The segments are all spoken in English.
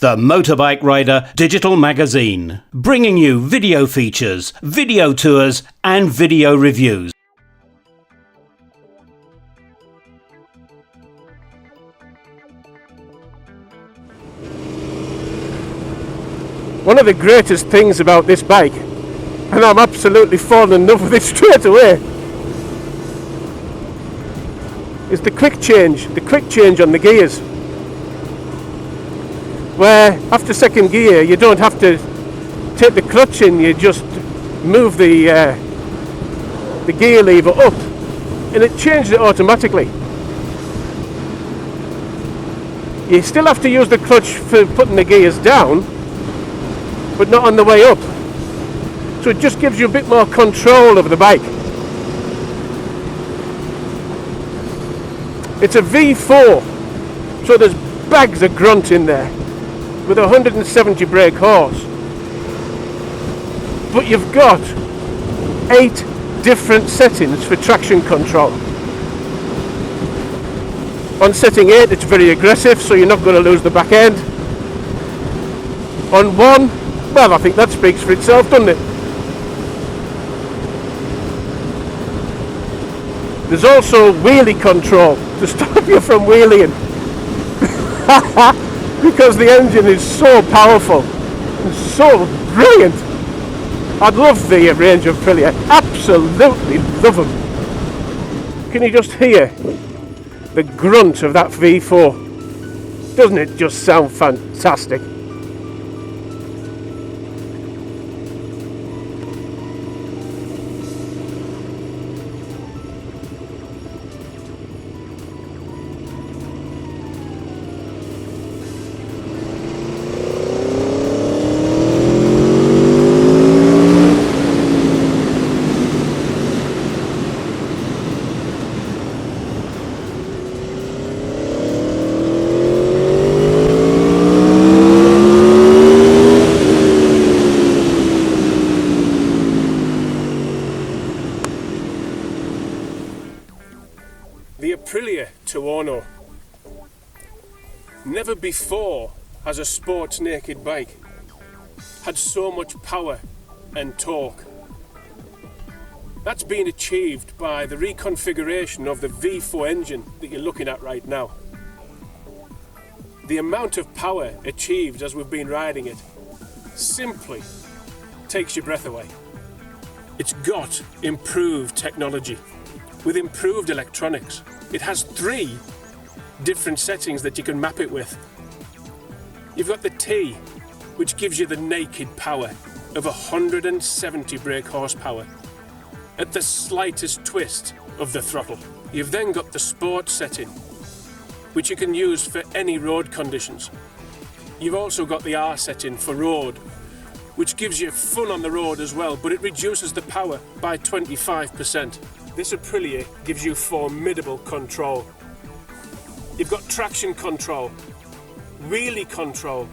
the Motorbike Rider digital magazine, bringing you video features, video tours and video reviews. One of the greatest things about this bike, and I'm absolutely falling in love with it straight away, is the quick change on the gears. Where after second gear you don't have to take the clutch in, you just move the gear lever up and it changes it automatically. You still have to use the clutch for putting the gears down, but not on the way up. So it just gives you a bit more control of the bike. It's a V4, so there's bags of grunt in there with 170 brake horse. But you've got 8 different settings for traction control. On setting 8 it's very aggressive, so you're not going to lose the back end. On 1, well, I think that speaks for itself, doesn't it? There's also wheelie control to stop you from wheeling. Because the engine is so powerful and so brilliant. I'd love the range of Aprilia, absolutely love them. Can you just hear the grunt of that V4? Doesn't it just sound fantastic? The Aprilia Tuono. Never before has a sports naked bike had so much power and torque. That's been achieved by the reconfiguration of the V4 engine that you're looking at right now. The amount of power achieved as we've been riding it simply takes your breath away. It's got improved technology with improved electronics. It has 3 different settings that you can map it with. You've got the T, which gives you the naked power of 170 brake horsepower at the slightest twist of the throttle. You've then got the Sport setting, which you can use for any road conditions. You've also got the R setting for road, which gives you fun on the road as well, but it reduces the power by 25%. This Aprilia gives you formidable control. You've got traction control, wheelie control,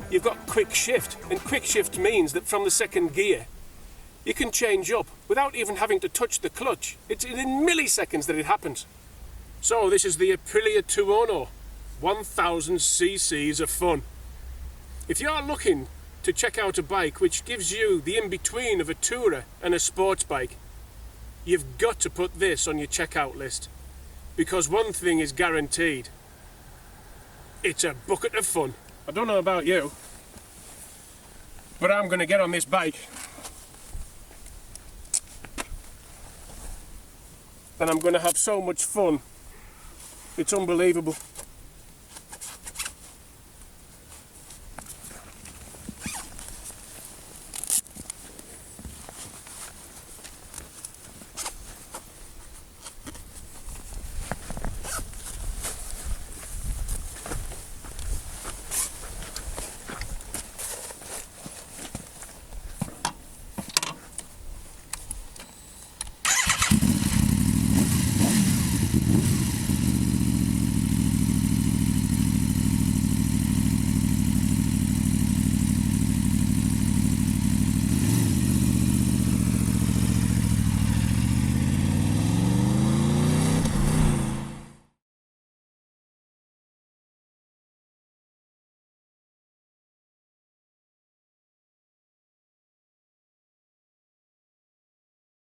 you've got quick shift, and quick shift means that from the second gear you can change up without even having to touch the clutch. It's in milliseconds that it happens. So this is the Aprilia Tuono, 1000 cc's of fun. If you're looking to check out a bike which gives you the in-between of a tourer and a sports bike, you've got to put this on your checkout list, because one thing is guaranteed: it's a bucket of fun. I don't know about you, but I'm going to get on this bike and I'm going to have so much fun. It's unbelievable.